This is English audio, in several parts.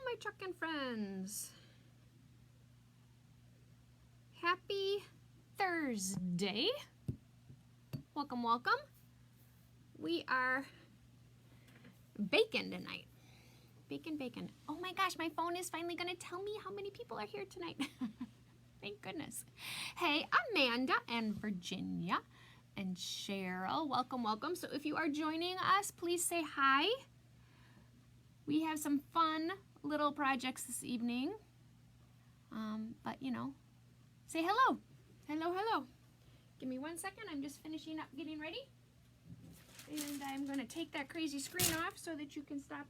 my truckin' friends. Happy Thursday. Welcome, welcome. We are baking tonight. Bacon. Oh my gosh, my phone is finally gonna tell me how many people are here tonight. Thank goodness. Hey, Amanda and Virginia and Cheryl, welcome. So if you are joining us, please say hi. We have some fun little projects this evening. But you know, say hello. Hello. Give me 1 second. I'm just finishing up getting ready. And I'm going to take that crazy screen off so that you can stop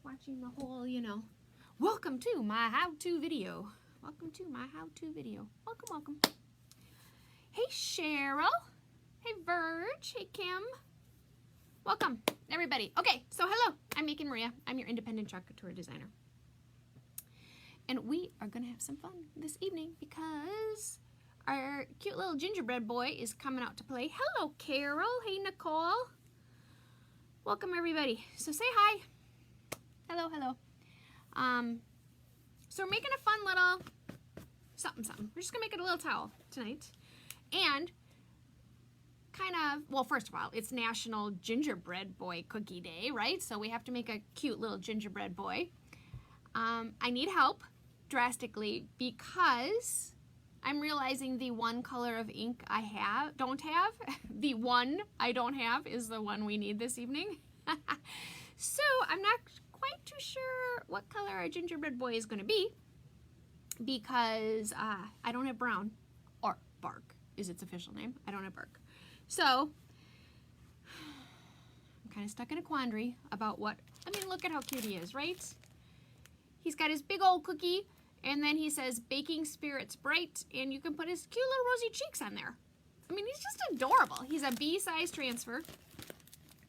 watching the whole, you know. Welcome to my how-to video. Welcome. Hey, Cheryl. Hey, Verge. Hey, Kim. Welcome, everybody. Okay, so hello. I'm Making Maria. I'm your independent chalk couture designer. And we are going to have some fun this evening because our cute little gingerbread boy is coming out to play. Hello, Carol. Hey, Nicole. Welcome, everybody. So say hi. Hello. So we're making a fun little something. We're just going to make it a little towel tonight. And well, first of all, it's National Gingerbread Boy Cookie Day, right? So we have to make a cute little gingerbread boy. I need help drastically because I'm realizing the one color of ink I don't have, the one I don't have is the one we need this evening. So I'm not quite too sure what color our gingerbread boy is going to be because I don't have brown, or bark is its official name. I don't have bark. So I'm kind of stuck in a quandary about look at how cute he is, right? He's got his big old cookie, and then he says, baking spirits bright, and you can put his cute little rosy cheeks on there. I mean, he's just adorable. He's a B-size transfer.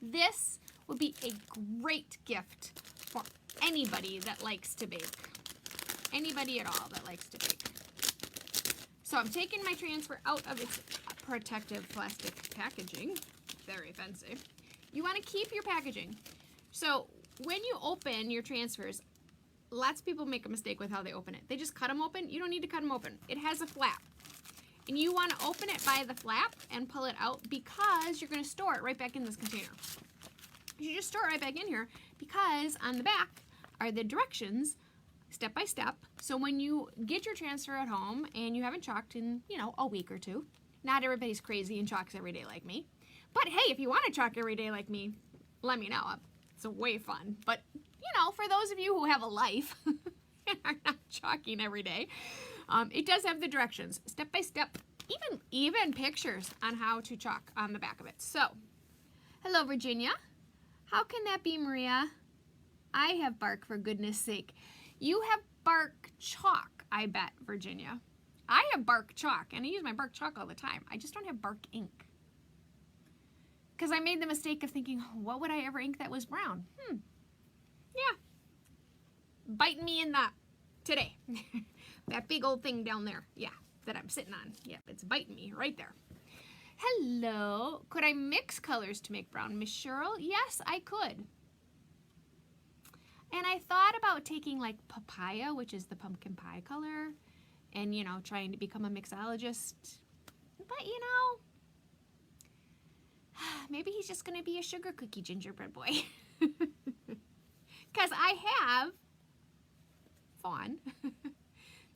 This would be a great gift for anybody that likes to bake. Anybody at all that likes to bake. So I'm taking my transfer out of its protective plastic packaging. Very fancy. You want to keep your packaging. So when you open your transfers, lots of people make a mistake with how they open it. They just cut them open. You don't need to cut them open. It has a flap. And you want to open it by the flap and pull it out because you're going to store it right back in this container. You just store it right back in here because on the back are the directions step by step. So when you get your transfer at home and you haven't chalked in, a week or two, not everybody's crazy and chalks every day like me. But hey, if you want to chalk every day like me, let me know. It's way fun. But for those of you who have a life and are not chalking every day, it does have the directions, step by step, even pictures on how to chalk on the back of it. So, hello, Virginia. How can that be, Maria? I have bark, for goodness sake. You have bark chalk, I bet, Virginia. I have bark chalk, and I use my bark chalk all the time. I just don't have bark ink. Because I made the mistake of thinking, what would I ever ink that was brown? Yeah. Biting me in the today. That big old thing down there. Yeah, that I'm sitting on. Yep, it's biting me right there. Hello. Could I mix colors to make brown? Miss Cheryl? Yes, I could. And I thought about taking like papaya, which is the pumpkin pie color, and, trying to become a mixologist. But, maybe he's just going to be a sugar cookie gingerbread boy. Because I have fawn.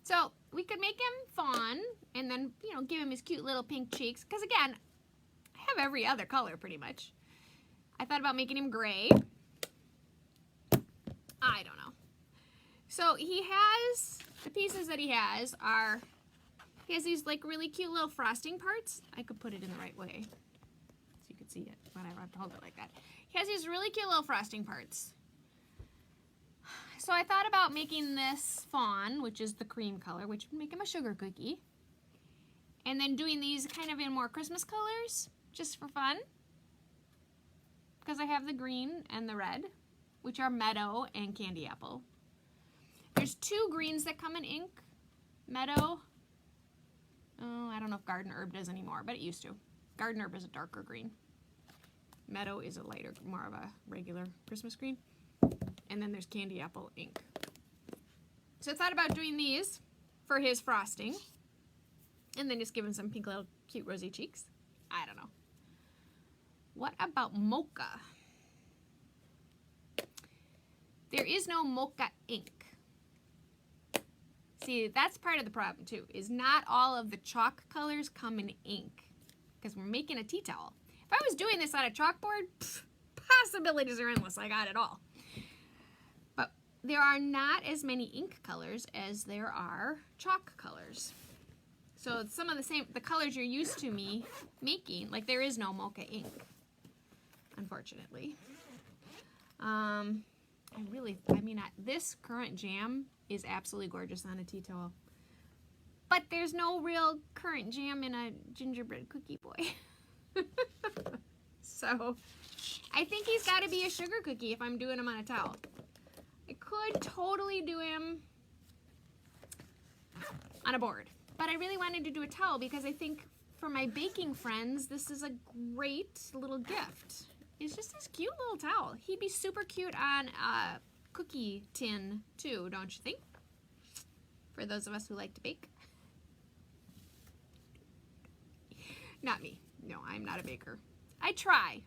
So we could make him fawn and then, give him his cute little pink cheeks. Because again, I have every other color pretty much. I thought about making him gray. I don't know. So he has, the pieces that he has these like really cute little frosting parts. I could put it in the right way so you could see it, but I don't have to hold it like that. He has these really cute little frosting parts. So I thought about making this fawn, which is the cream color, which would make him a sugar cookie. And then doing these kind of in more Christmas colors, just for fun. Because I have the green and the red, which are meadow and candy apple. There's two greens that come in ink. Meadow. Oh, I don't know if garden herb does anymore, but it used to. Garden herb is a darker green. Meadow is a lighter, more of a regular Christmas green. And then there's candy apple ink. So I thought about doing these for his frosting. And then just give him some pink little cute rosy cheeks. I don't know. What about mocha? There is no mocha ink. See, that's part of the problem too, is not all of the chalk colors come in ink because we're making a tea towel. If I was doing this on a chalkboard, possibilities are endless. I got it all. But there are not as many ink colors as there are chalk colors. So some of the colors you're used to me making, like there is no mocha ink, unfortunately. This current jam is absolutely gorgeous on a tea towel. But there's no real current jam in a gingerbread cookie boy. So I think he's got to be a sugar cookie if I'm doing him on a towel. I could totally do him on a board. But I really wanted to do a towel because I think for my baking friends, this is a great little gift. It's just this cute little towel. He'd be super cute on a cookie tin too, don't you think? For those of us who like to bake. Not me. No, I'm not a baker. I try.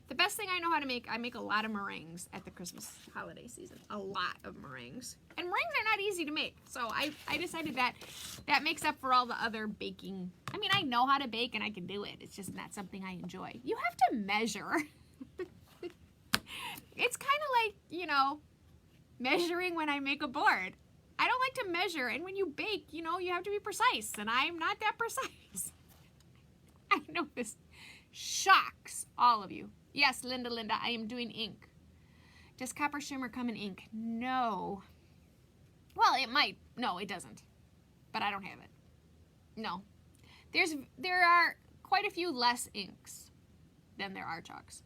The best thing I know how to make, I make a lot of meringues at the Christmas holiday season. A lot of meringues. And meringues are not easy to make. So I decided that makes up for all the other baking. I mean, I know how to bake and I can do it. It's just not something I enjoy. You have to measure. It's kind of like, you know, measuring when I make a board. I don't like to measure. And when you bake, you know, you have to be precise. And I'm not that precise. I know this shocks all of you. Yes, Linda, I am doing ink. Does copper shimmer come in ink? No. Well, it might. No, it doesn't. But I don't have it. No. There are quite a few less inks than there are chalks.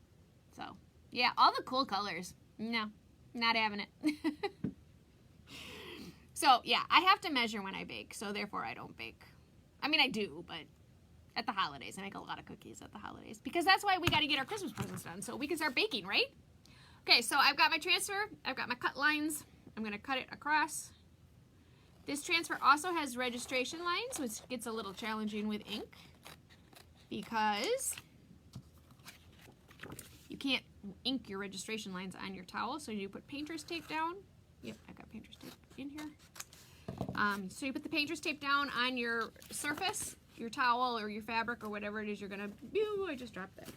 So, yeah, all the cool colors. No, not having it. So, yeah, I have to measure when I bake, so therefore I don't bake. I mean, I do, but at the holidays. I make a lot of cookies at the holidays because that's why we got to get our Christmas presents done so we can start baking, right? Okay, so I've got my transfer. I've got my cut lines. I'm going to cut it across. This transfer also has registration lines, which gets a little challenging with ink because you can't ink your registration lines on your towel, so you put painter's tape down. Yep, I got painter's tape in here. So you put the painter's tape down on your surface, your towel or your fabric or whatever it is you're gonna. Ooh, I just dropped that.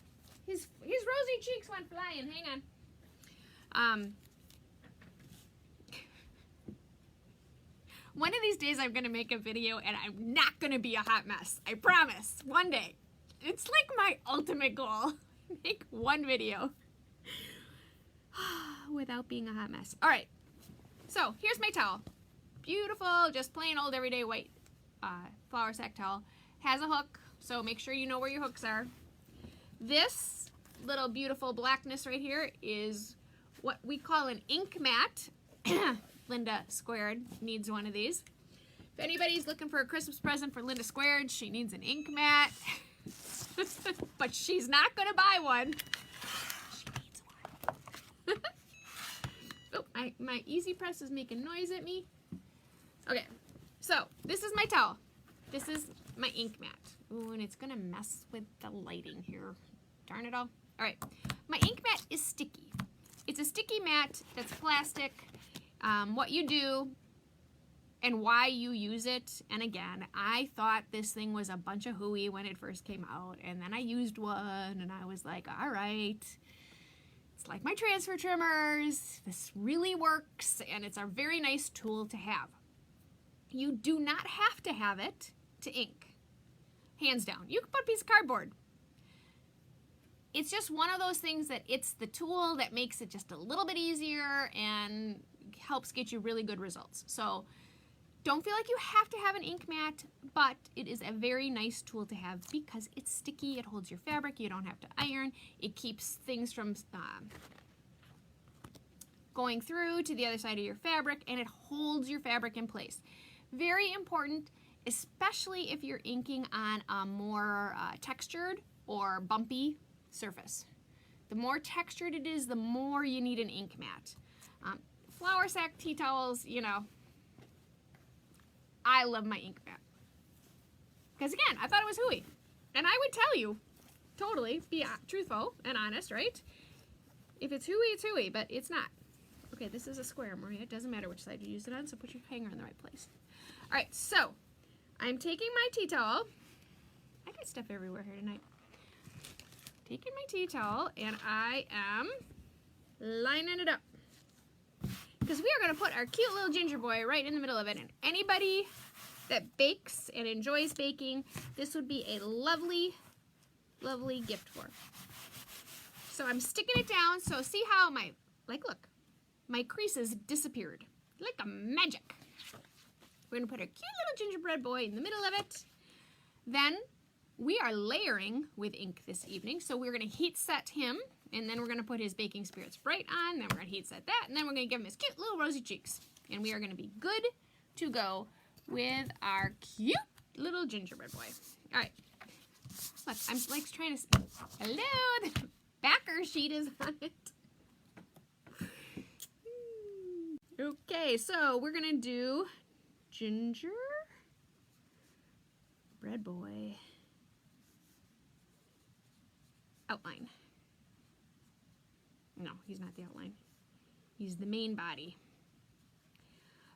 His rosy cheeks went flying. Hang on. One of these days I'm gonna make a video and I'm not gonna be a hot mess. I promise. One day. It's like my ultimate goal. Make one video without being a hot mess. All right. So here's my towel. Beautiful, just plain old everyday white flour sack towel. Has a hook, so make sure you know where your hooks are. This little beautiful blackness right here is what we call an ink mat. Linda Squared needs one of these. If anybody's looking for a Christmas present for Linda Squared, she needs an ink mat. But she's not going to buy one. She needs one. Oh, my easy press is making noise at me. Okay, so this is my towel. This is my ink mat. Ooh, and it's gonna mess with the lighting here. Darn it all. All right, my ink mat is sticky. It's a sticky mat that's plastic. What you do and why you use it, and again, I thought this thing was a bunch of hooey when it first came out, and then I used one, and I was like, all right, it's like my transfer trimmers. This really works, and it's a very nice tool to have. You do not have to have it to ink. Hands down. You can put a piece of cardboard. It's just one of those things that it's the tool that makes it just a little bit easier and helps get you really good results. So don't feel like you have to have an ink mat, but it is a very nice tool to have because it's sticky. It holds your fabric. You don't have to iron. It keeps things from going through to the other side of your fabric, and it holds your fabric in place. Very important, especially if you're inking on a more textured or bumpy surface. The more textured it is, the more you need an ink mat. Flour sack tea towels, you know, I love my ink mat. Because again, I thought it was hooey. And I would tell you, totally, be truthful and honest, right? If it's hooey, it's hooey, but it's not. Okay, this is a square, Maria. It doesn't matter which side you use it on, so put your hanger in the right place. All right, so I'm taking my tea towel. I got stuff everywhere here tonight. Taking my tea towel, and I am lining it up. Because we are going to put our cute little ginger boy right in the middle of it. And anybody that bakes and enjoys baking, this would be a lovely, lovely gift for. So I'm sticking it down. So see how my, like, look, my creases disappeared. Like a magic. We're going to put our cute little gingerbread boy in the middle of it. Then we are layering with ink this evening. So we're going to heat set him. And then we're going to put his Baking Spirits Bright on. Then we're going to heat set that. And then we're going to give him his cute little rosy cheeks. And we are going to be good to go with our cute little gingerbread boy. All right. Look, I'm like trying to... Hello! The backer sheet is on it. Okay, so we're going to do ginger bread boy outline. No, he's not the outline. He's the main body.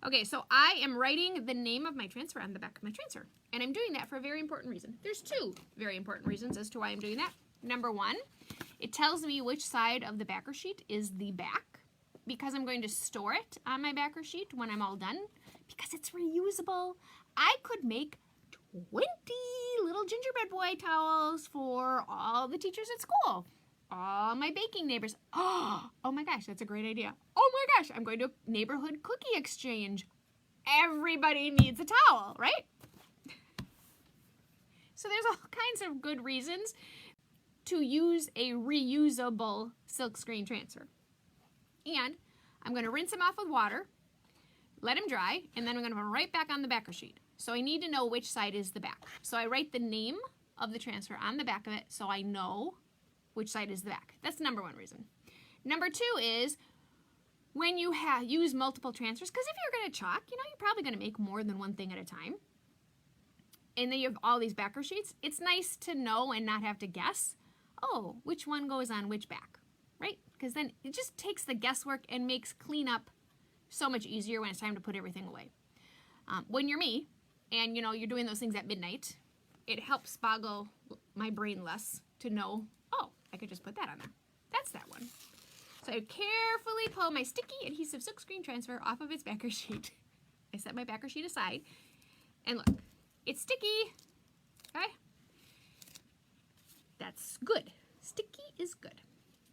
Okay, so I am writing the name of my transfer on the back of my transfer. And I'm doing that for a very important reason. There's two very important reasons as to why I'm doing that. Number one, it tells me which side of the backer sheet is the back, because I'm going to store it on my backer sheet when I'm all done, because it's reusable. I could make 20 little gingerbread boy towels for all the teachers at school. All my baking neighbors. Oh my gosh, that's a great idea. Oh my gosh, I'm going to a neighborhood cookie exchange. Everybody needs a towel, right? So there's all kinds of good reasons to use a reusable silkscreen transfer. And I'm going to rinse them off with water, let them dry, and then I'm going to put them right back on the backer sheet. So I need to know which side is the back. So I write the name of the transfer on the back of it so I know which side is the back. That's the number one reason. Number two is when you use multiple transfers, because if you're going to chalk, you know, you're probably going to make more than one thing at a time. And then you have all these backer sheets. It's nice to know and not have to guess, oh, which one goes on which back, right? Because then it just takes the guesswork and makes cleanup so much easier when it's time to put everything away. When you're me and, you know, you're doing those things at midnight, it helps boggle my brain less to know, oh, I could just put that on there. That's that one. So I carefully pull my sticky adhesive silkscreen transfer off of its backer sheet. I set my backer sheet aside. And look, it's sticky. Okay? That's good. Sticky is good.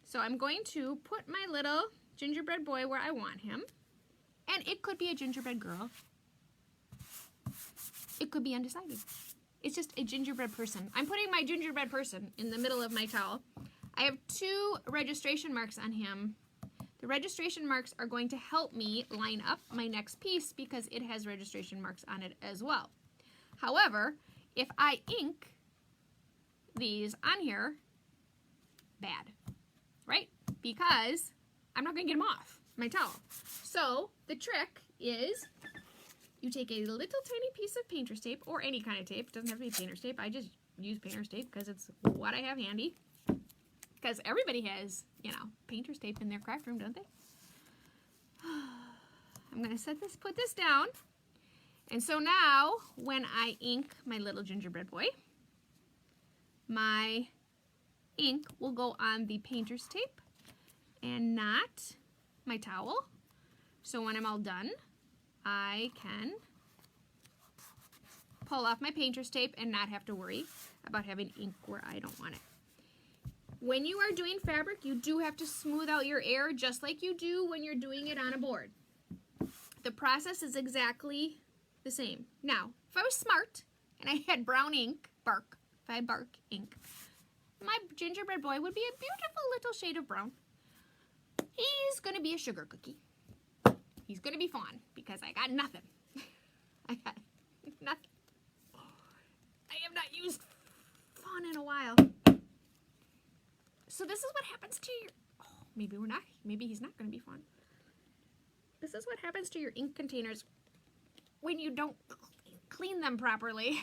So I'm going to put my little gingerbread boy where I want him. And it could be a gingerbread girl. It could be undecided. It's just a gingerbread person. I'm putting my gingerbread person in the middle of my towel. I have 2 registration marks on him. The registration marks are going to help me line up my next piece because it has registration marks on it as well. However, if I ink these on here, bad, right? Because I'm not going to get them off my towel. So the trick is you take a little tiny piece of painter's tape, or any kind of tape. It doesn't have to be painter's tape. I just use painter's tape because it's what I have handy. Because everybody has, you know, painter's tape in their craft room, don't they? I'm going to put this down. And so now, when I ink my little gingerbread boy, my ink will go on the painter's tape and not my towel. So when I'm all done, I can pull off my painter's tape and not have to worry about having ink where I don't want it. When you are doing fabric, you do have to smooth out your air just like you do when you're doing it on a board. The process is exactly the same. Now, if I was smart and I had brown ink, bark, if I had bark ink, my gingerbread boy would be a beautiful little shade of brown. He's going to be a sugar cookie. He's going to be fawn because I got nothing. I got nothing. I have not used fawn in a while. So this is what happens to your... Oh, maybe we're not. Maybe he's not going to be fawn. This is what happens to your ink containers when you don't clean them properly.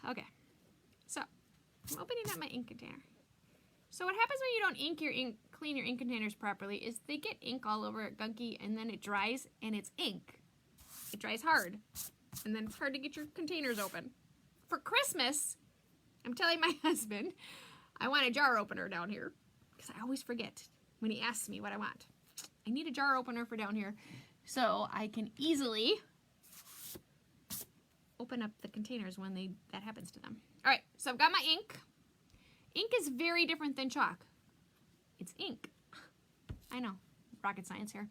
Okay, so I'm opening up my ink container. So what happens when you don't clean your ink containers properly is they get ink all over it, gunky, and then it dries and it's ink. It dries hard, and then it's hard to get your containers open. For Christmas, I'm telling my husband, I want a jar opener down here, because I always forget when he asks me what I want. I need a jar opener for down here so I can easily open up the containers when that happens to them. All right, so I've got my ink. Ink is very different than chalk. It's ink. I know, rocket science here.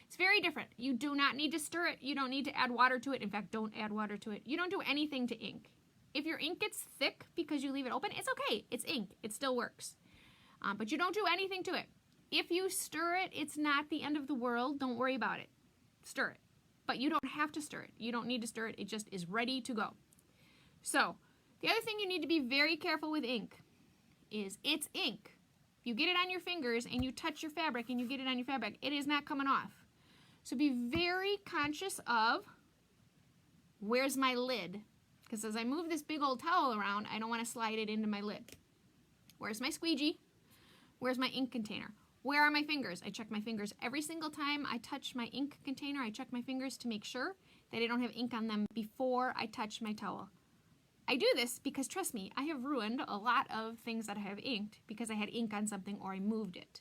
It's very different. You do not need to stir it. You don't need to add water to it. In fact, don't add water to it. You don't do anything to ink. If your ink gets thick because you leave it open, it's okay. It's ink. It still works. But you don't do anything to it. If you stir it, it's not the end of the world. Don't worry about it. Stir it. But you don't have to stir it. You don't need to stir it. It just is ready to go. So, the other thing you need to be very careful with ink is it's ink. If you get it on your fingers and you touch your fabric and you get it on your fabric, it is not coming off. So be very conscious of where's my lid. Because as I move this big old towel around, I don't want to slide it into my lid. Where's my squeegee? Where's my ink container? Where are my fingers? I check my fingers every single time I touch my ink container. I check my fingers to make sure that I don't have ink on them before I touch my towel. I do this because, trust me, I have ruined a lot of things that I have inked because I had ink on something or I moved it.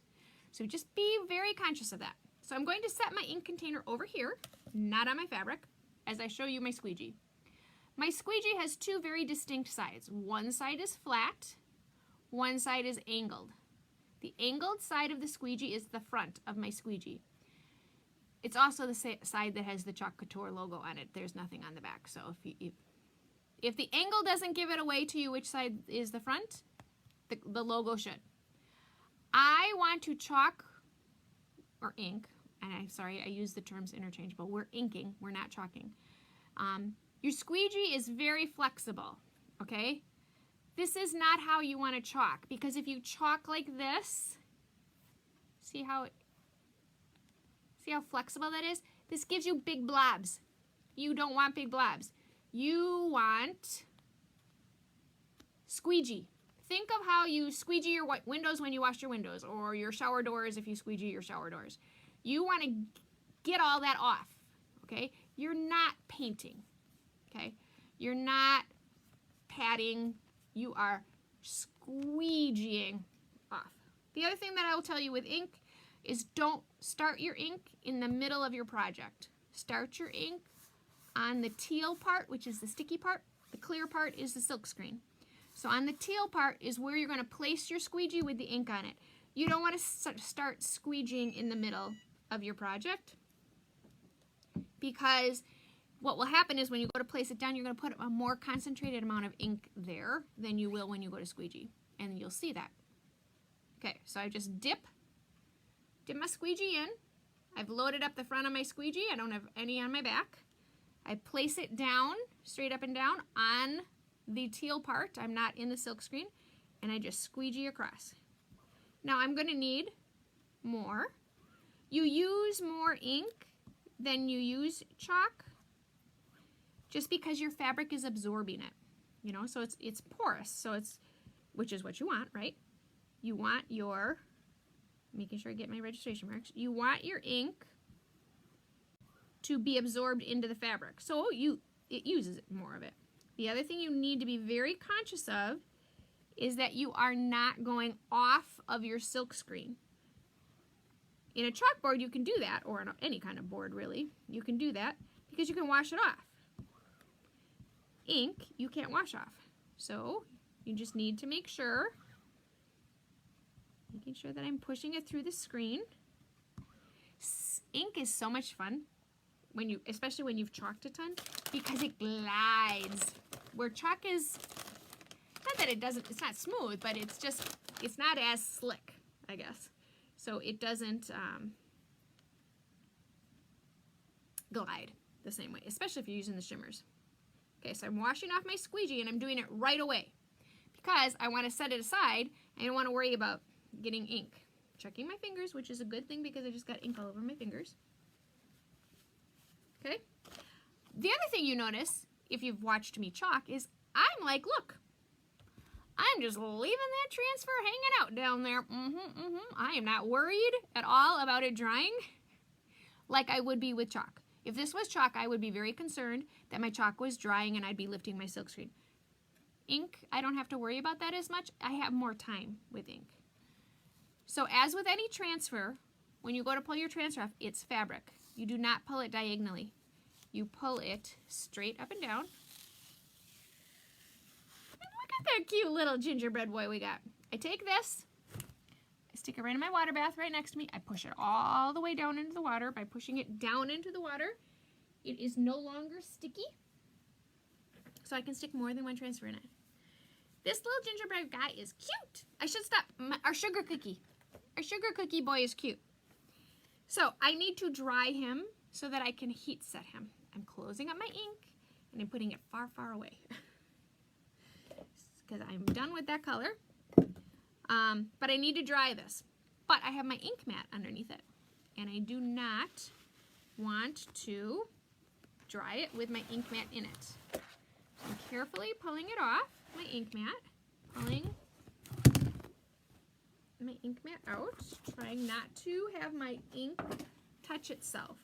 So just be very conscious of that. So I'm going to set my ink container over here, not on my fabric, as I show you my squeegee. My squeegee has two very distinct sides. One side is flat, one side is angled. The angled side of the squeegee is the front of my squeegee. It's also the side that has the Chalk Couture logo on it. There's nothing on the back. So if the angle doesn't give it away to you which side is the front, the logo should. I want to chalk or ink, and I'm sorry, I use the terms interchangeable. We're inking, we're not chalking. Your squeegee is very flexible, okay? This is not how you want to chalk, because if you chalk like this, see how flexible that is? This gives you big blobs. You don't want big blobs. You want squeegee. Think of how you squeegee your windows when you wash your windows, or your shower doors if you squeegee your shower doors. You want to get all that off, okay? You're not painting, okay? You're not patting. You are squeegeeing off. The other thing that I will tell you with ink is don't start your ink in the middle of your project. Start your ink on the teal part, which is the sticky part. The clear part is the silk screen. So on the teal part is where you're going to place your squeegee with the ink on it. You don't want to start squeegeeing in the middle of your project, because what will happen is when you go to place it down, you're going to put a more concentrated amount of ink there than you will when you go to squeegee, and you'll see that. Okay, so I just dip my squeegee in. I've loaded up the front of my squeegee. I don't have any on my back. I place it down, straight up and down on the teal part. I'm not in the silk screen, and I just squeegee across. Now I'm going to need more. You use more ink than you use chalk, just because your fabric is absorbing it, you know, so it's porous, so which is what you want, right? You want your, making sure I get my registration marks, you want your ink to be absorbed into the fabric, so it uses more of it. The other thing you need to be very conscious of is that you are not going off of your silk screen. In a chalkboard you can do that, or on any kind of board really, you can do that because you can wash it off. Ink you can't wash off, so you just need to make sure, making sure that I'm pushing it through the screen. Ink is so much fun when especially when you've chalked a ton, because it glides. Where chalk is, not that it's not smooth, but it's not as slick, I guess. So it doesn't glide the same way, especially if you're using the shimmers. Okay, so I'm washing off my squeegee and I'm doing it right away because I want to set it aside. I don't want to worry about, getting ink. Checking my fingers, which is a good thing because I just got ink all over my fingers. Okay? The other thing you notice, if you've watched me chalk, is I'm like, look, I'm just leaving that transfer hanging out down there. I am not worried at all about it drying like I would be with chalk. If this was chalk, I would be very concerned that my chalk was drying and I'd be lifting my silkscreen. Ink, I don't have to worry about that as much. I have more time with ink. So as with any transfer, when you go to pull your transfer off, it's fabric. You do not pull it diagonally. You pull it straight up and down. And look at that cute little gingerbread boy we got. I take this, I stick it right in my water bath right next to me. I push it all the way down into the water. By pushing it down into the water, it is no longer sticky. So I can stick more than one transfer in it. This little gingerbread guy is cute. I should stop. Our sugar cookie. Our sugar cookie boy is cute. So I need to dry him so that I can heat set him. I'm closing up my ink and I'm putting it far, far away. Because I'm done with that color. But I need to dry this. But I have my ink mat underneath it. And I do not want to dry it with my ink mat in it. So I'm carefully pulling it off my ink mat. Pulling my ink mat out. Trying not to have my ink touch itself.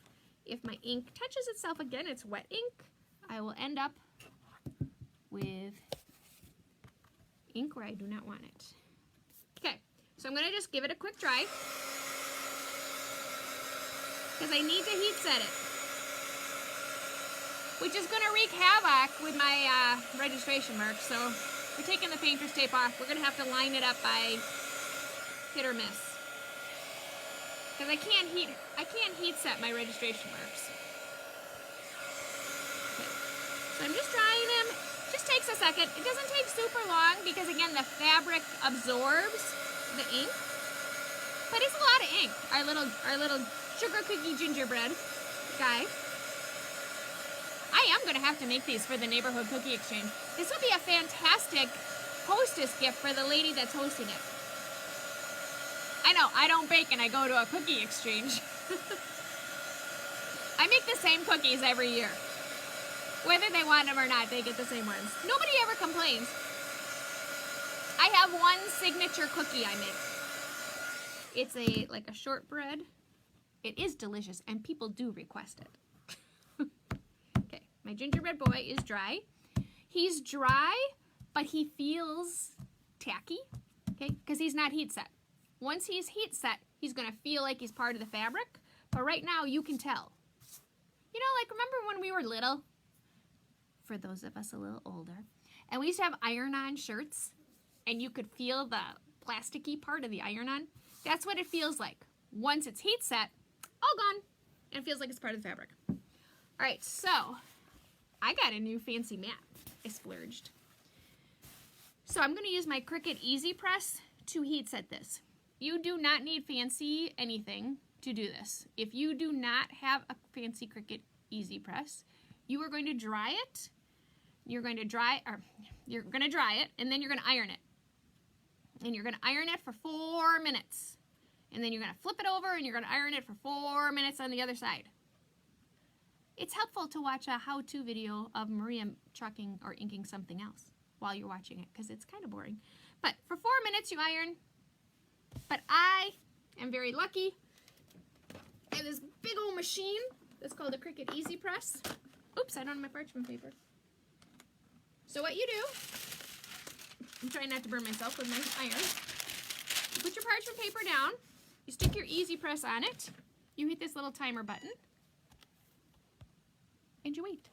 If my ink touches itself again, it's wet ink, I will end up with ink where I do not want it. Okay, so I'm going to just give it a quick dry because I need to heat set it, which is going to wreak havoc with my registration mark. So we're taking the painter's tape off. We're going to have to line it up by hit or miss. Because I can't heat set my registration marks. Okay. So I'm just drying them. Just takes a second. It doesn't take super long because again the fabric absorbs the ink. But it's a lot of ink. Our little sugar cookie gingerbread guy. I am gonna have to make these for the neighborhood cookie exchange. This would be a fantastic hostess gift for the lady that's hosting it. I know, I don't bake and I go to a cookie exchange. I make the same cookies every year. Whether they want them or not, they get the same ones. Nobody ever complains. I have one signature cookie I make. It's like a shortbread. It is delicious and people do request it. Okay, my gingerbread boy is dry. He's dry, but he feels tacky, okay, because he's not heat set. Once he's heat set, he's going to feel like he's part of the fabric. But right now, you can tell. You know, like, remember when we were little? For those of us a little older. And we used to have iron-on shirts. And you could feel the plasticky part of the iron-on. That's what it feels like. Once it's heat set, all gone. And it feels like it's part of the fabric. All right, so I got a new fancy mat. I splurged. So I'm going to use my Cricut Easy Press to heat set this. You do not need fancy anything to do this. If you do not have a fancy Cricut Easy Press, you are going to dry it. You're going to dry it, and then you're going to iron it. And you're going to iron it for 4 minutes. And then you're going to flip it over, and you're going to iron it for 4 minutes on the other side. It's helpful to watch a how-to video of Maria chalking or inking something else while you're watching it, because it's kind of boring. But for 4 minutes, you iron. But I am very lucky. I have this big old machine that's called a Cricut Easy Press. Oops, I don't have my parchment paper. So what you do, I'm trying not to burn myself with my iron. You put your parchment paper down. You stick your Easy Press on it. You hit this little timer button. And you wait.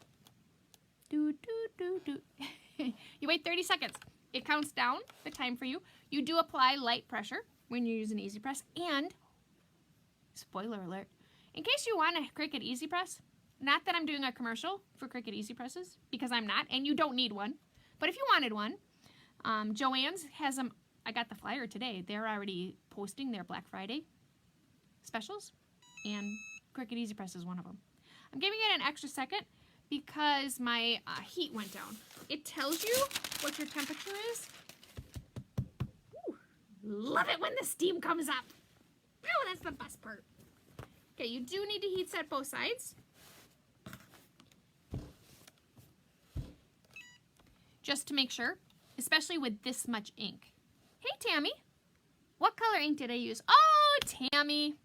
Do, do, do, do. You wait 30 seconds. It counts down the time for you. You do apply light pressure when you use an Easy Press. And, spoiler alert, in case you want a Cricut Easy Press, not that I'm doing a commercial for Cricut Easy Presses, because I'm not, and you don't need one. But if you wanted one, Joann's has them. I got the flyer today. They're already posting their Black Friday specials, and Cricut Easy Press is one of them. I'm giving it an extra second because my heat went down. It tells you what your temperature is. Ooh, Love it when the steam comes up. Oh, that's the best part. Okay, you do need to heat set both sides. Just to make sure, especially with this much ink. Hey, Tammy. What color ink did I use? Oh, Tammy.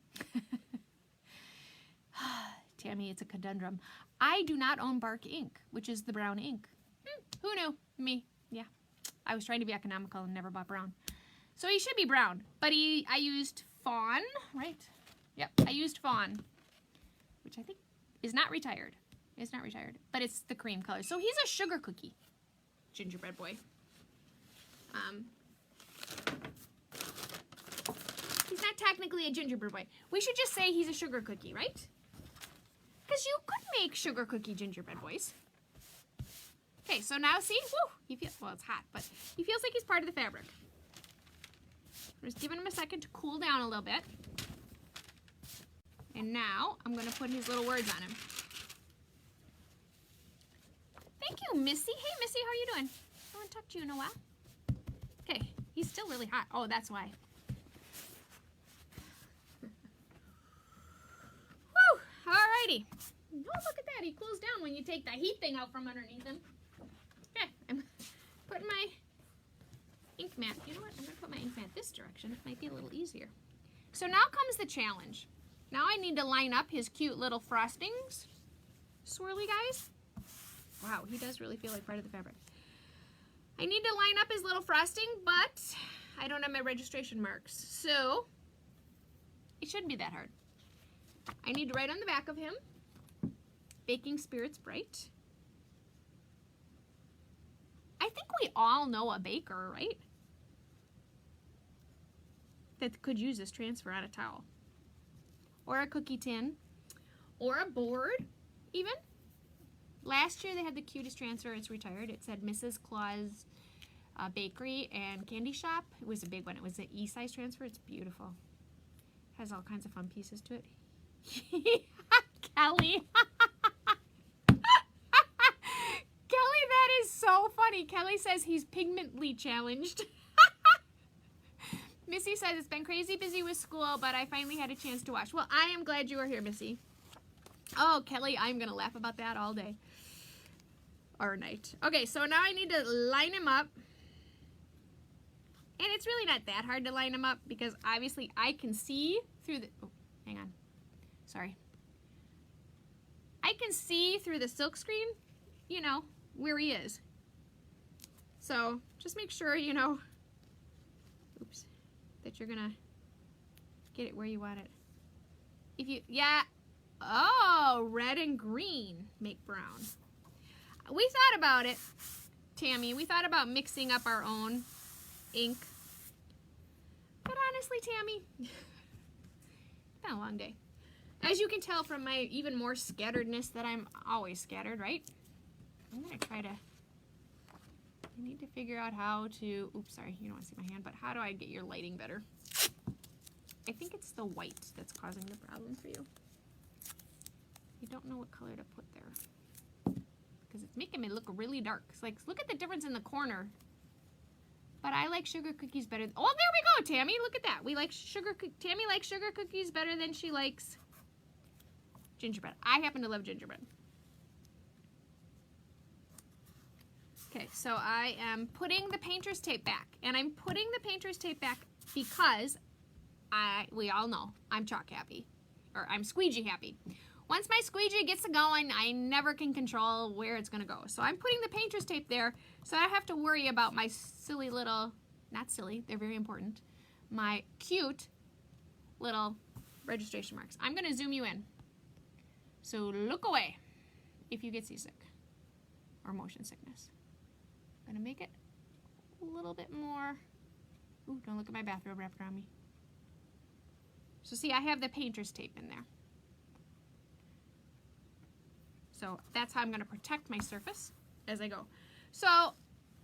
Tammy, it's a conundrum. I do not own Bark ink, which is the brown ink. Who knew? Me. Yeah. I was trying to be economical and never bought brown. So he should be brown, but I used fawn, right? Yep, I used fawn, which I think is not retired. It's not retired, but it's the cream color. So he's a sugar cookie gingerbread boy. He's not technically a gingerbread boy. We should just say he's a sugar cookie, right? Because you could make sugar cookie gingerbread boys. Okay, so now see, woo, he feels, well, it's hot, but he feels like he's part of the fabric. I'm just giving him a second to cool down a little bit. And now I'm going to put his little words on him. Thank you, Missy. Hey, Missy, how are you doing? I haven't talked to you in a while. Okay, he's still really hot. Oh, that's why. Woo! Alrighty. Oh, look at that. He cools down when you take the heat thing out from underneath him. Okay, I'm putting my ink mat. You know what? I'm going to put my ink mat this direction. It might be a little easier. So now comes the challenge. Now I need to line up his cute little frostings. Swirly guys. Wow, he does really feel like part of the fabric. I need to line up his little frosting, but I don't have my registration marks. So it shouldn't be that hard. I need to write on the back of him, Baking Spirits Bright. I think we all know a baker, right? That could use this transfer on a towel. Or a cookie tin. Or a board, even. Last year they had the cutest transfer. It's retired. It said Mrs. Claus Bakery and Candy Shop. It was a big one. It was an E-size transfer. It's beautiful. Has all kinds of fun pieces to it. Kelly. Kelly, that is so funny. Kelly says he's pigmently challenged. Missy says it's been crazy busy with school, but I finally had a chance to watch. Well, I am glad you were here, Missy. Oh, Kelly, I'm going to laugh about that all day. Or night. Okay, so now I need to line him up. And it's really not that hard to line him up because obviously I can see through the... Oh, hang on. Sorry. I can see through the silk screen, you know, where he is. So just make sure, you know, oops, that you're gonna get it where you want it. If you, yeah, oh, red and green make brown. We thought about it, Tammy. We thought about mixing up our own ink. But honestly, Tammy, it's been a long day. As you can tell from my even more scatteredness that I'm always scattered, right? I'm going to try to, I need to figure out how to, oops, sorry, you don't want to see my hand, but how do I get your lighting better? I think it's the white that's causing the problem for you. You don't know what color to put there. Because it's making me look really dark. It's like, look at the difference in the corner. But I like sugar cookies better. Oh, there we go, Tammy. Look at that. We like Tammy likes sugar cookies better than she likes gingerbread. I happen to love gingerbread. Okay, so I am putting the painter's tape back. And I'm putting the painter's tape back because we all know I'm chalk happy. Or I'm squeegee happy. Once my squeegee gets going, I never can control where it's going to go. So I'm putting the painter's tape there so I don't have to worry about my silly little, not silly, they're very important, my cute little registration marks. I'm going to zoom you in. So look away if you get seasick or motion sickness. I'm going to make it a little bit more, ooh, don't look at my bathrobe wrapped around me. So see, I have the painter's tape in there. So that's how I'm going to protect my surface as I go. So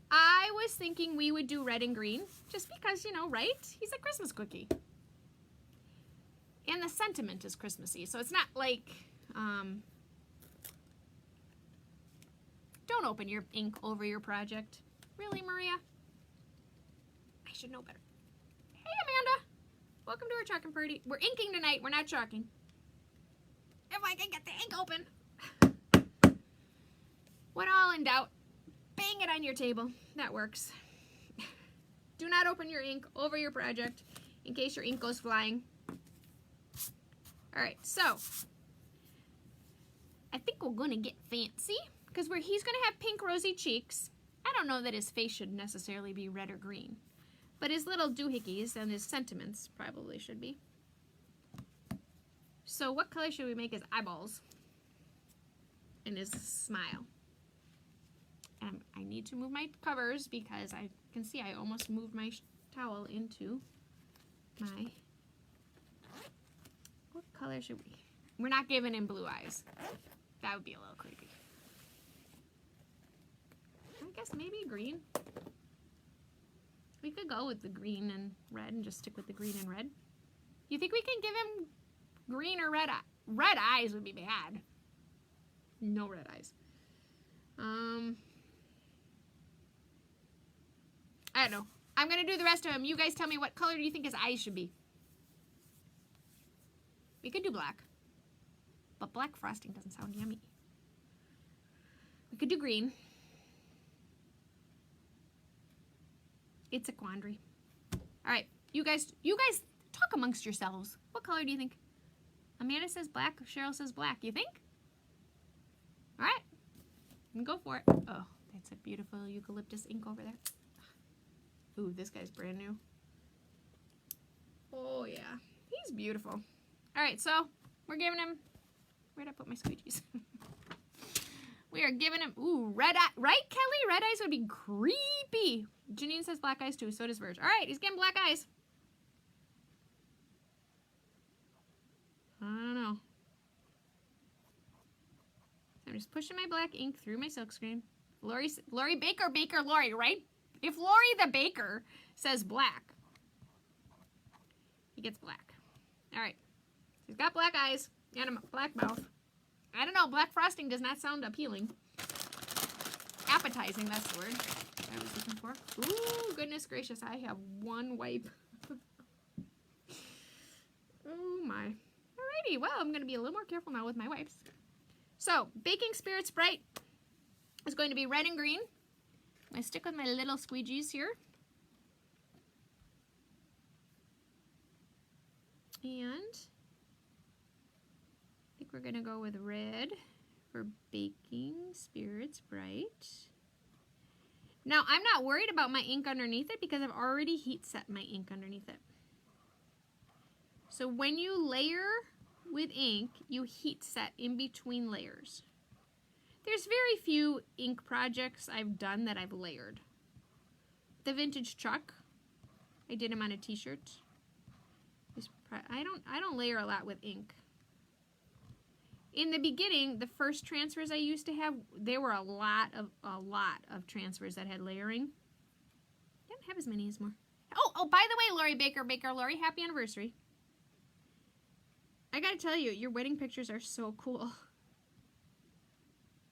I was thinking we would do red and green just because, you know, right? He's a Christmas cookie. And the sentiment is Christmassy. So it's not like, don't open your ink over your project. Really, Maria? I should know better. Hey, Welcome to our chalking party. We're inking tonight. We're not chalking. If I can get the ink open. When all in doubt, bang it on your table. That works. Do not open your ink over your project in case your ink goes flying. All right, so I think we're gonna get fancy because he's gonna have pink rosy cheeks. I don't know that his face should necessarily be red or green, but his little doohickeys and his sentiments probably should be. So what color should we make his eyeballs and his smile? I need to move my covers because I can see I almost moved my towel into my... What color should we? We're not giving him blue eyes. That would be a little creepy. I guess maybe green. We could go with the green and red and just stick with the green and red. You think we can give him green or red? Red eyes would be bad. No red eyes. I don't know. I'm going to do the rest of them. You guys tell me what color do you think his eyes should be? We could do black. But black frosting doesn't sound yummy. We could do green. It's a quandary. All right. You guys talk amongst yourselves. What color do you think? Amanda says black. Cheryl says black. You think? All right. You can go for it. Oh, that's a beautiful eucalyptus ink over there. Ooh, this guy's brand new. Oh, yeah. He's beautiful. All right, so we're giving him... Where'd I put my squeegees? We are giving him... Ooh, red eye. Right, Kelly? Red eyes would be creepy. Janine says black eyes, too. So does Verge. All right, he's getting black eyes. I don't know. I'm just pushing my black ink through my silkscreen. Lori Baker, Lori, right? If Lori the baker says black, he gets black. All right. He's got black eyes and a black mouth. I don't know. Black frosting does not sound appealing. Appetizing, that's the word I was looking for. Ooh, goodness gracious. I have one wipe. Oh, my. Alrighty. Well, I'm going to be a little more careful now with my wipes. So, Baking Spirits Bright is going to be red and green. I'm going to stick with my little squeegees here. And I think we're going to go with red for Baking Spirits Bright. Now, I'm not worried about my ink underneath it because I've already heat set my ink underneath it. So when you layer with ink, you heat set in between layers. There's very few ink projects I've done that I've layered. The Vintage Chuck, I did him on a t-shirt. I don't layer a lot with ink. In the beginning, the first transfers I used to have, there were a lot of transfers that had layering. I don't have as many as more. Oh, by the way, Lori Baker, Lori, happy anniversary. I gotta tell you, your wedding pictures are so cool.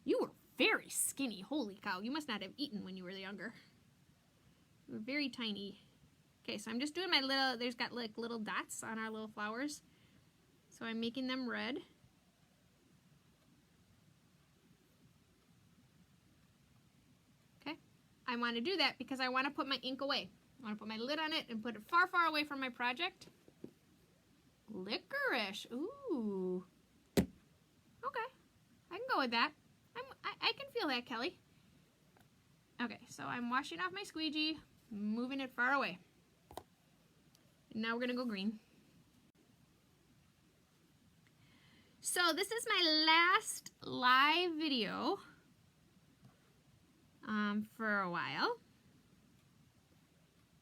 You were very skinny. Holy cow. You must not have eaten when you were younger. You were very tiny. Okay, so I'm just doing my little, there's got like little dots on our little flowers. So I'm making them red. Okay. I want to do that because I want to put my ink away. I want to put my lid on it and put it far, far away from my project. Licorice. Ooh. Okay. I can go with that. I can feel that, Kelly. Okay, so I'm washing off my squeegee, moving it far away. And now we're going to go green. So this is my last live video for a while.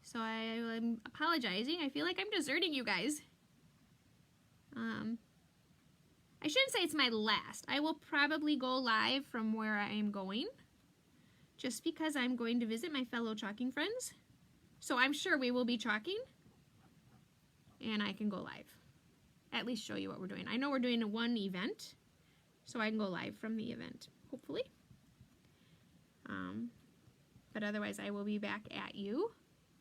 So I'm apologizing. I feel like I'm deserting you guys. I shouldn't say it's my last. I will probably go live from where I am going, just because I'm going to visit my fellow chalking friends. So I'm sure we will be chalking, and I can go live. At least show you what we're doing. I know we're doing one event, so I can go live from the event, hopefully. But otherwise, I will be back at you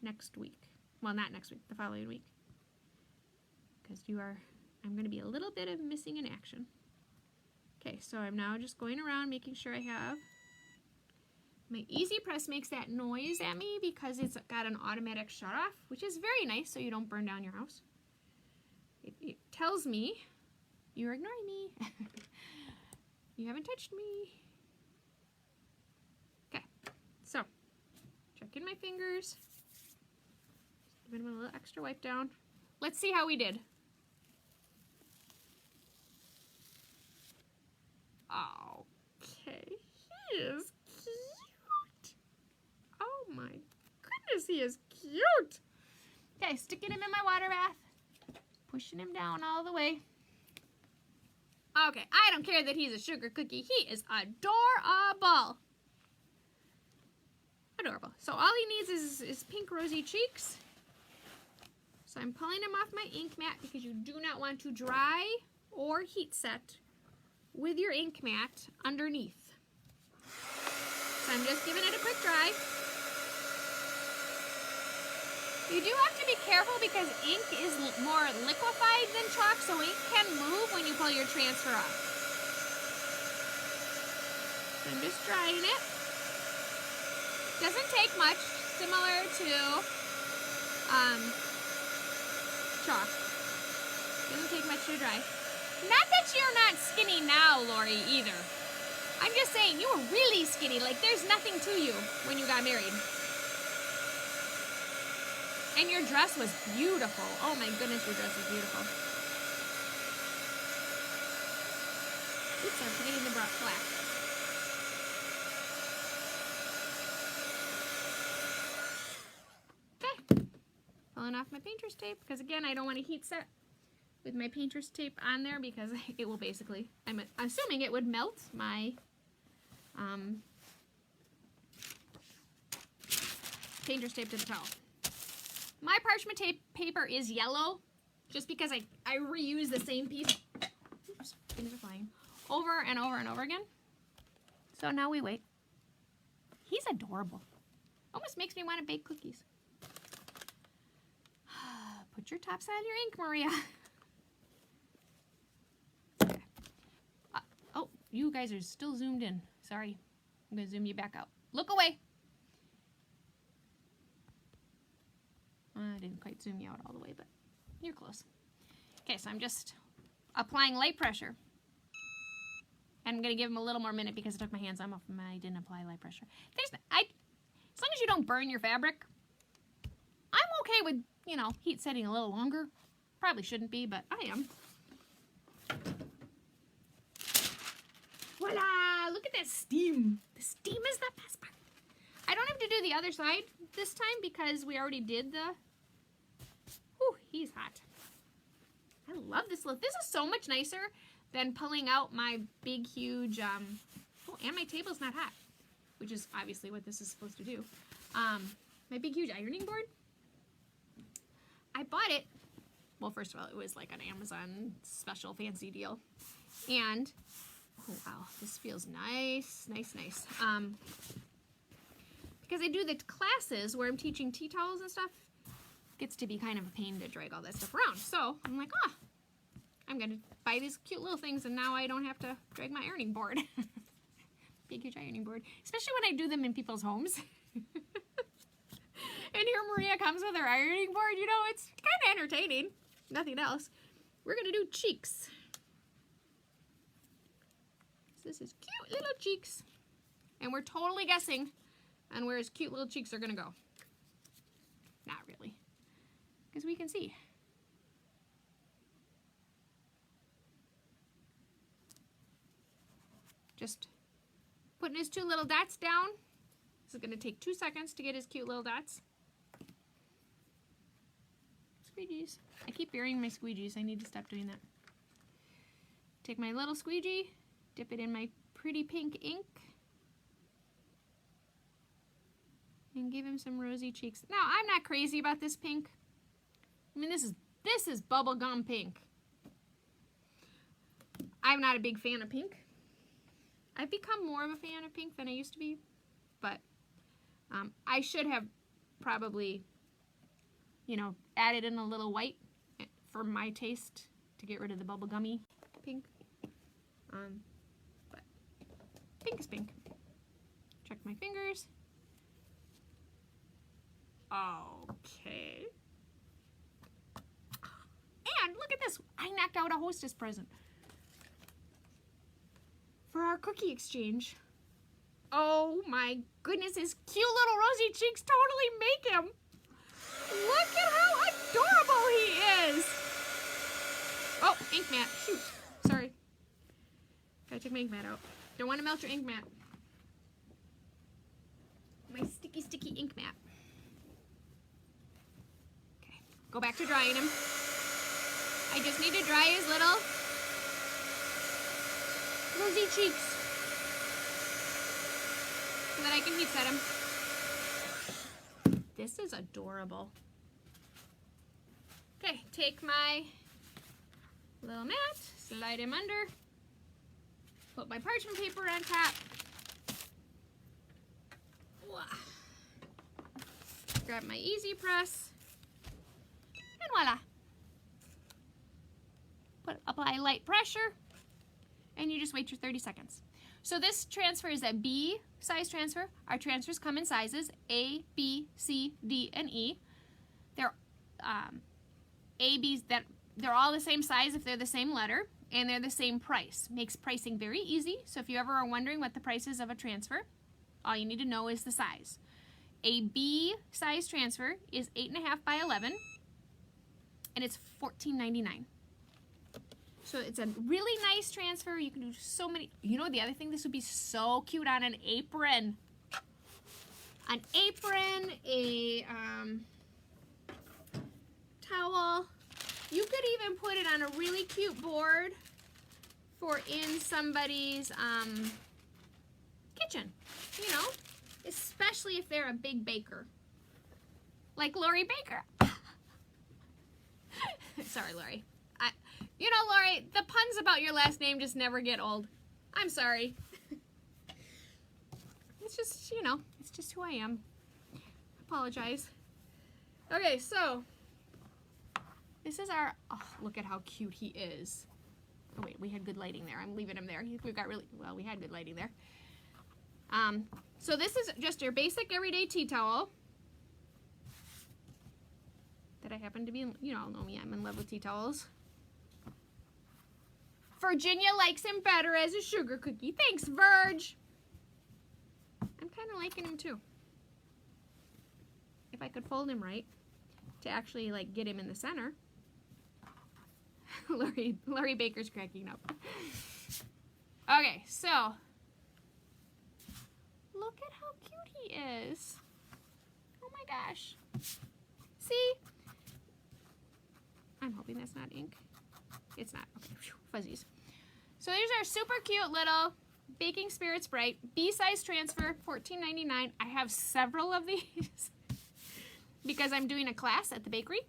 next week. Well, not next week, the following week. because I'm going to be a little bit of missing in action. Okay, so I'm now just going around making sure I have. My Easy Press makes that noise at me because it's got an automatic shut off, which is very nice so you don't burn down your house. It tells me you're ignoring me. You haven't touched me. Okay, so check in my fingers. Give them a little extra wipe down. Let's see how we did. Okay, he is cute. Oh my goodness, he is cute. Okay, sticking him in my water bath. Pushing him down all the way. Okay, I don't care that he's a sugar cookie. He is adorable. Adorable. So all he needs is pink rosy cheeks. So I'm pulling him off my ink mat because you do not want to dry or heat set with your ink mat underneath. So I'm just giving it a quick dry. You do have to be careful because ink is more liquefied than chalk, so ink can move when you pull your transfer off. So I'm just drying it. Doesn't take much, similar to chalk. Doesn't take much to dry. Not that you're not skinny now, Lori, either. I'm just saying you were really skinny, like there's nothing to you when you got married. And your dress was beautiful. Oh my goodness, your dress was beautiful. Oops, I'm forgetting the black. Okay. Pulling off my painter's tape, because again, I don't want to heat set with my painter's tape on there because it will basically, I'm assuming it would melt my painter's tape to the towel. My parchment tape paper is yellow just because I reuse the same piece. Oops, things are flying. Over and over and over again. So now we wait. He's adorable. Almost makes me want to bake cookies. Put your tops on your ink, Maria. Okay. Oh, you guys are still zoomed in. Sorry. I'm going to zoom you back out. Look away. I didn't quite zoom you out all the way, but you're close. Okay, so I'm just applying light pressure. And I'm going to give him a little more minute because I took my hands off him and I didn't apply light pressure. As long as you don't burn your fabric, I'm okay with, you know, heat setting a little longer. Probably shouldn't be, but I am. Voila! Look at that steam. The steam is the best part. I don't have to do the other side this time because we already did the... Whew, he's hot. I love this look. This is so much nicer than pulling out my big, huge... Oh, and my table's not hot, which is obviously what this is supposed to do. My big, huge ironing board. I bought it... Well, first of all, it was like an Amazon special fancy deal. And... Oh, wow. This feels nice. Nice, nice. Because I do the classes where I'm teaching tea towels and stuff, it gets to be kind of a pain to drag all that stuff around. So I'm like, I'm going to buy these cute little things and now I don't have to drag my ironing board. Big, huge ironing board. Especially when I do them in people's homes. And here Maria comes with her ironing board. You know, it's kind of entertaining. Nothing else. We're going to do cheeks. So this is cute little cheeks. And we're totally guessing on where his cute little cheeks are going to go. Not really. Because we can see. Just putting his two little dots down. This is going to take 2 seconds to get his cute little dots. Squeegees. I keep burying my squeegees. I need to stop doing that. Take my little squeegee, dip it in my pretty pink ink. And give him some rosy cheeks. Now, I'm not crazy about this pink. I mean, this is bubblegum pink. I'm not a big fan of pink. I've become more of a fan of pink than I used to be. But I should have probably, you know, added in a little white for my taste to get rid of the bubblegummy pink. But pink is pink. Check my fingers. Okay. And look at this. I knocked out a hostess present for our cookie exchange. Oh my goodness, his cute little rosy cheeks totally make him. Look at how adorable he is. Oh, ink mat. Shoot. Sorry. Gotta take my ink mat out. Don't want to melt your ink mat. My sticky, sticky ink mat. Okay, go back to drying him. I just need to dry his little rosy cheeks so that I can heat set him. This is adorable. Okay, take my little mat, slide him under, put my parchment paper on top. Grab my easy press, and voila. Apply light pressure, and you just wait your 30 seconds. So this transfer is a B size transfer. Our transfers come in sizes A, B, C, D, and E. They're they're all the same size if they're the same letter, and they're the same price. Makes pricing very easy. So if you ever are wondering what the price is of a transfer, all you need to know is the size. A B size transfer is 8.5 by 11, and it's $14.99. So it's a really nice transfer. You can do so many. You know, the other thing, this would be so cute on an apron. An apron, a towel. You could even put it on a really cute board for in somebody's kitchen, you know, especially if they're a big baker, like Lori Baker. Sorry, Lori. You know, Lori, the puns about your last name just never get old. I'm sorry. It's just, you know, it's just who I am. Apologize. Okay, so this is our, oh, look at how cute he is. Oh wait, we had good lighting there. I'm leaving him there. We've got really, well, we had good lighting there. So this is just your basic everyday tea towel that I happen to be, you all know me, I'm in love with tea towels. Virginia likes him better as a sugar cookie. Thanks, Virg. I'm kind of liking him too. If I could fold him right to actually like get him in the center. Lori Baker's cracking up. Okay, so look at how cute he is. Oh my gosh. See? I'm hoping that's not ink. It's not. Okay, whew, fuzzies. So these are super cute little Baking Spirits Bright B-size transfer, $14.99. I have several of these because I'm doing a class at the bakery.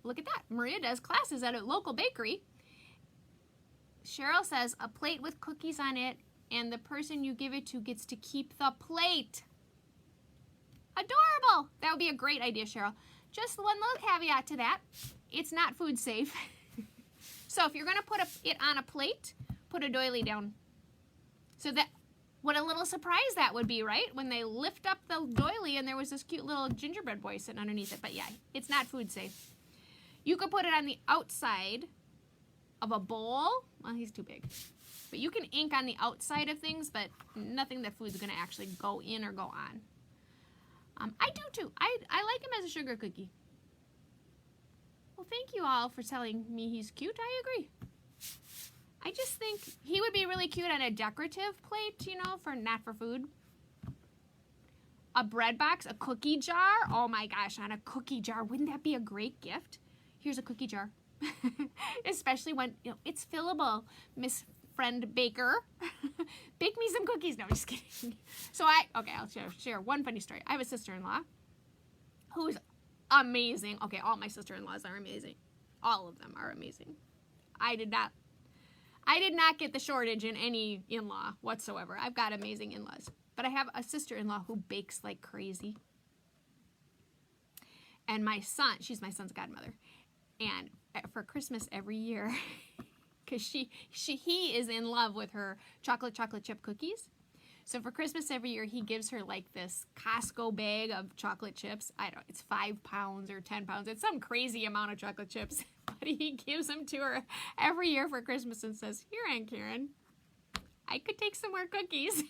Look at that. Maria does classes at a local bakery. Cheryl says a plate with cookies on it, and the person you give it to gets to keep the plate. Adorable. That would be a great idea, Cheryl. Just one little caveat to that. It's not food safe. So if you're going to put it on a plate, put a doily down. So that, what a little surprise that would be, right? When they lift up the doily and there was this cute little gingerbread boy sitting underneath it. But yeah, it's not food safe. You could put it on the outside of a bowl. Well, he's too big. But you can ink on the outside of things, but nothing that food's going to actually go in or go on. I do too. I like him as a sugar cookie. Well, thank you all for telling me he's cute. I agree. I just think he would be really cute on a decorative plate, you know, not for food. A bread box, a cookie jar. Oh my gosh, on a cookie jar. Wouldn't that be a great gift? Here's a cookie jar. Especially when, you know, it's fillable, Miss Friend Baker. Bake me some cookies. No, just kidding. So I'll share one funny story. I have a sister-in-law who is amazing. Okay, all my sister-in-laws are amazing. All of them are amazing. I did not get the shortage in any in-law whatsoever. I've got amazing in-laws. But I have a sister-in-law who bakes like crazy. And my son, she's my son's godmother. And for Christmas every year, because he is in love with her chocolate chip cookies. So for Christmas every year, he gives her like this Costco bag of chocolate chips. I don't, it's 5 pounds or 10 pounds. It's some crazy amount of chocolate chips. But he gives them to her every year for Christmas and says, "Here, Aunt Karen, I could take some more cookies."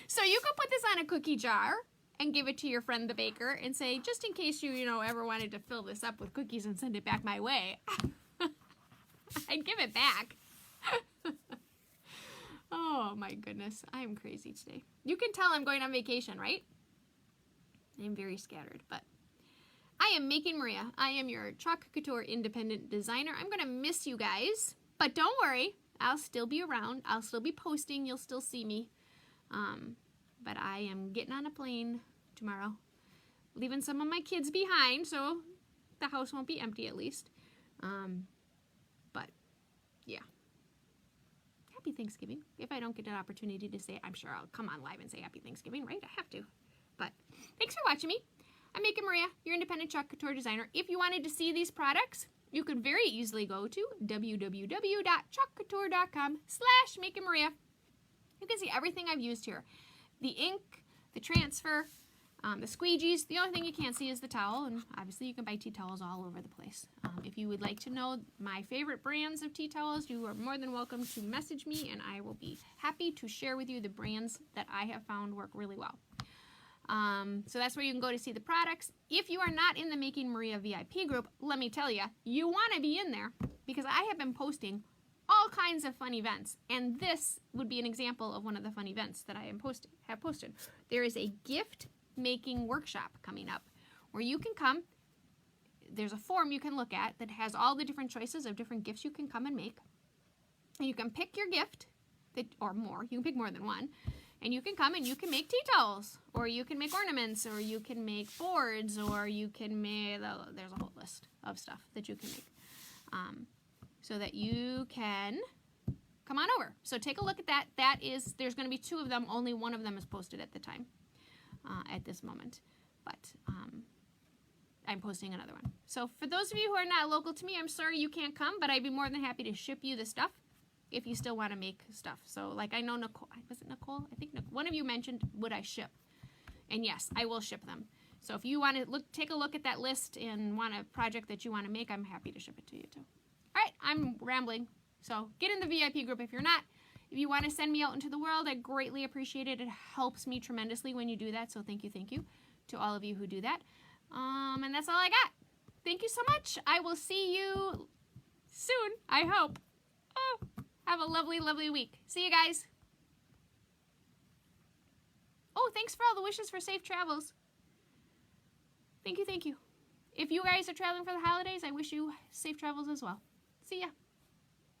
So you could put this on a cookie jar and give it to your friend the baker and say, just in case you ever wanted to fill this up with cookies and send it back my way, I'd give it back. Oh my goodness, I am crazy today. You can tell I'm going on vacation, right? I'm very scattered, but I am Making Maria. I am your Chalk Couture independent designer. I'm going to miss you guys, but don't worry. I'll still be around. I'll still be posting. You'll still see me. But I am getting on a plane tomorrow, leaving some of my kids behind, so the house won't be empty at least. But yeah. Happy Thanksgiving. If I don't get an opportunity to say it, I'm sure I'll come on live and say Happy Thanksgiving, right? I have to. But thanks for watching me. I'm Making Maria, your independent Chalk Couture designer. If you wanted to see these products, you could very easily go to www.chalkcouture.com/makingmaria. You can see everything I've used here. The ink, the transfer, the squeegees. The only thing you can't see is the towel, and obviously you can buy tea towels all over the place. If you would like to know my favorite brands of tea towels, you are more than welcome to message me, and I will be happy to share with you the brands that I have found work really well. So that's where you can go to see the products. If you are not in the Making Maria VIP group, let me tell you, you want to be in there because I have been posting all kinds of fun events, and this would be an example of one of the fun events that I have posted. There is a gift making workshop coming up where you can come. There's a form you can look at that has all the different choices of different gifts you can come and make. And you can pick your gift, or more. You can pick more than one. And you can come and you can make tea towels, or you can make ornaments, or you can make boards, or you can make, there's a whole list of stuff that you can make. So that you can come on over. So take a look at that. There's going to be 2 of them. Only one of them is posted at the time, at this moment. But I'm posting another one. So for those of you who are not local to me, I'm sorry you can't come, but I'd be more than happy to ship you the stuff if you still want to make stuff. So like I know Nicole, was it Nicole? I think one of you mentioned, would I ship? And yes, I will ship them. So if you want to take a look at that list and want a project that you want to make, I'm happy to ship it to you too. All right, I'm rambling. So get in the VIP group if you're not. If you want to send me out into the world, I greatly appreciate it. It helps me tremendously when you do that. So thank you to all of you who do that. And that's all I got. Thank you so much. I will see you soon, I hope. Oh, have a lovely, lovely week. See you guys. Oh, thanks for all the wishes for safe travels. Thank you. If you guys are traveling for the holidays, I wish you safe travels as well. See ya.